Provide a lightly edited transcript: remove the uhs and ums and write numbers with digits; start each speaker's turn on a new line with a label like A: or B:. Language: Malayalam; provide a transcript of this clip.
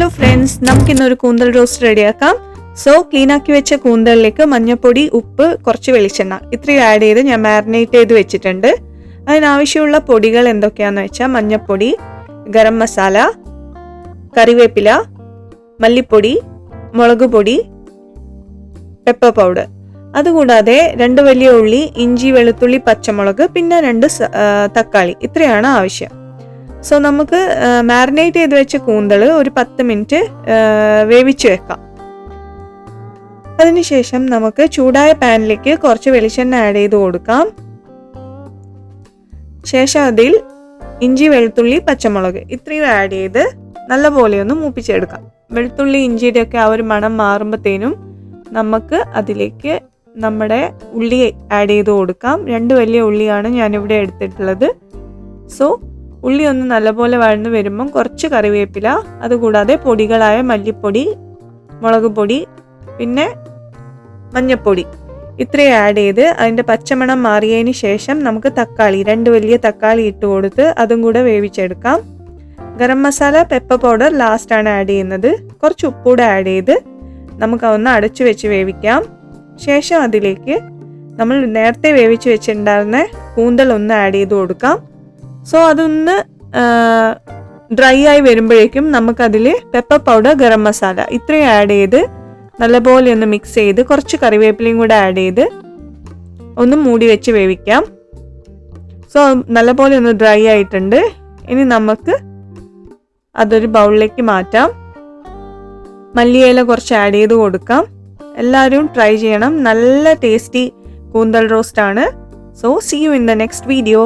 A: ഹലോ ഫ്രണ്ട്സ്, നമുക്കിന്നൊരു കൂന്തൽ റോസ്റ്റ് റെഡിയാക്കാം. സോ ക്ലീൻ ആക്കി വെച്ച കൂന്തലിലേക്ക് മഞ്ഞൾപ്പൊടി, ഉപ്പ്, കുറച്ച് വെളിച്ചെണ്ണ ഇത്രയും ആഡ് ചെയ്ത് ഞാൻ മാരിനേറ്റ് ചെയ്ത് വെച്ചിട്ടുണ്ട്. അതിനാവശ്യമുള്ള പൊടികൾ എന്തൊക്കെയാണെന്ന് വെച്ചാൽ മഞ്ഞൾപ്പൊടി, ഗരം മസാല, കറിവേപ്പില, മല്ലിപ്പൊടി, മുളക് പൊടി, പെപ്പർ പൗഡർ. അതുകൂടാതെ 2 വലിയ ഉള്ളി, ഇഞ്ചി, വെളുത്തുള്ളി, പച്ചമുളക്, പിന്നെ 2 തക്കാളി. ഇത്രയാണ് ആവശ്യം. സോ നമുക്ക് മാരിനേറ്റ് ചെയ്ത് വെച്ച കൂന്തൽ ഒരു 10 മിനിറ്റ് വേവിച്ച് വെക്കാം. അതിനുശേഷം നമുക്ക് ചൂടായ പാനിലേക്ക് കുറച്ച് വെളിച്ചെണ്ണ ആഡ് ചെയ്ത് കൊടുക്കാം. ശേഷം അതിൽ ഇഞ്ചി, വെളുത്തുള്ളി, പച്ചമുളക് ഇത്രയും ആഡ് ചെയ്ത് നല്ലപോലെ ഒന്ന് മൂപ്പിച്ചെടുക്കാം. വെളുത്തുള്ളി ഇഞ്ചിയുടെ ഒക്കെ ആ ഒരു മണം മാറുമ്പോഴത്തേനും നമുക്ക് അതിലേക്ക് നമ്മുടെ ഉള്ളി ആഡ് ചെയ്ത് കൊടുക്കാം. 2 വലിയ ഉള്ളിയാണ് ഞാനിവിടെ എടുത്തിട്ടുള്ളത്. സോ ഉള്ളി ഒന്ന് നല്ലപോലെ വഴന്ന് വരുമ്പം കുറച്ച് കറിവേപ്പില, അതുകൂടാതെ പൊടികളായ മല്ലിപ്പൊടി, മുളക് പൊടി, പിന്നെ മഞ്ഞൾപ്പൊടി ഇത്രയും ആഡ് ചെയ്ത് അതിൻ്റെ പച്ചമണം മാറിയതിന് ശേഷം നമുക്ക് തക്കാളി 2 വലിയ തക്കാളി ഇട്ട് കൊടുത്ത് അതും കൂടെ വേവിച്ചെടുക്കാം. ഗരം മസാല, പെപ്പർ പൗഡർ ലാസ്റ്റാണ് ആഡ് ചെയ്യുന്നത്. കുറച്ച് ഉപ്പൂടെ ആഡ് ചെയ്ത് നമുക്ക് ഒന്ന് അടച്ചു വെച്ച് വേവിക്കാം. ശേഷം അതിലേക്ക് നമ്മൾ നേരത്തെ വേവിച്ച് വെച്ചിട്ടുണ്ടായിരുന്ന കൂന്തൽ ഒന്ന് ആഡ് ചെയ്ത് കൊടുക്കാം. സോ അതൊന്ന് ഡ്രൈ ആയി വരുമ്പോഴേക്കും നമുക്കതിൽ പെപ്പർ പൗഡർ, ഗരം മസാല ഇത്രയും ആഡ് ചെയ്ത് നല്ലപോലെ ഒന്ന് മിക്സ് ചെയ്ത് കുറച്ച് കറിവേപ്പിലയും കൂടെ ആഡ് ചെയ്ത് ഒന്ന് മൂടി വെച്ച് വേവിക്കാം. സോ നല്ലപോലെ ഒന്ന് ഡ്രൈ ആയിട്ടുണ്ട്. ഇനി നമുക്ക് അതൊരു ബൗളിലേക്ക് മാറ്റാം. മല്ലിയില കുറച്ച് ആഡ് ചെയ്ത് കൊടുക്കാം. എല്ലാവരും ട്രൈ ചെയ്യണം. നല്ല ടേസ്റ്റി കൂന്തൽ റോസ്റ്റ് ആണ്. So see you in the next video.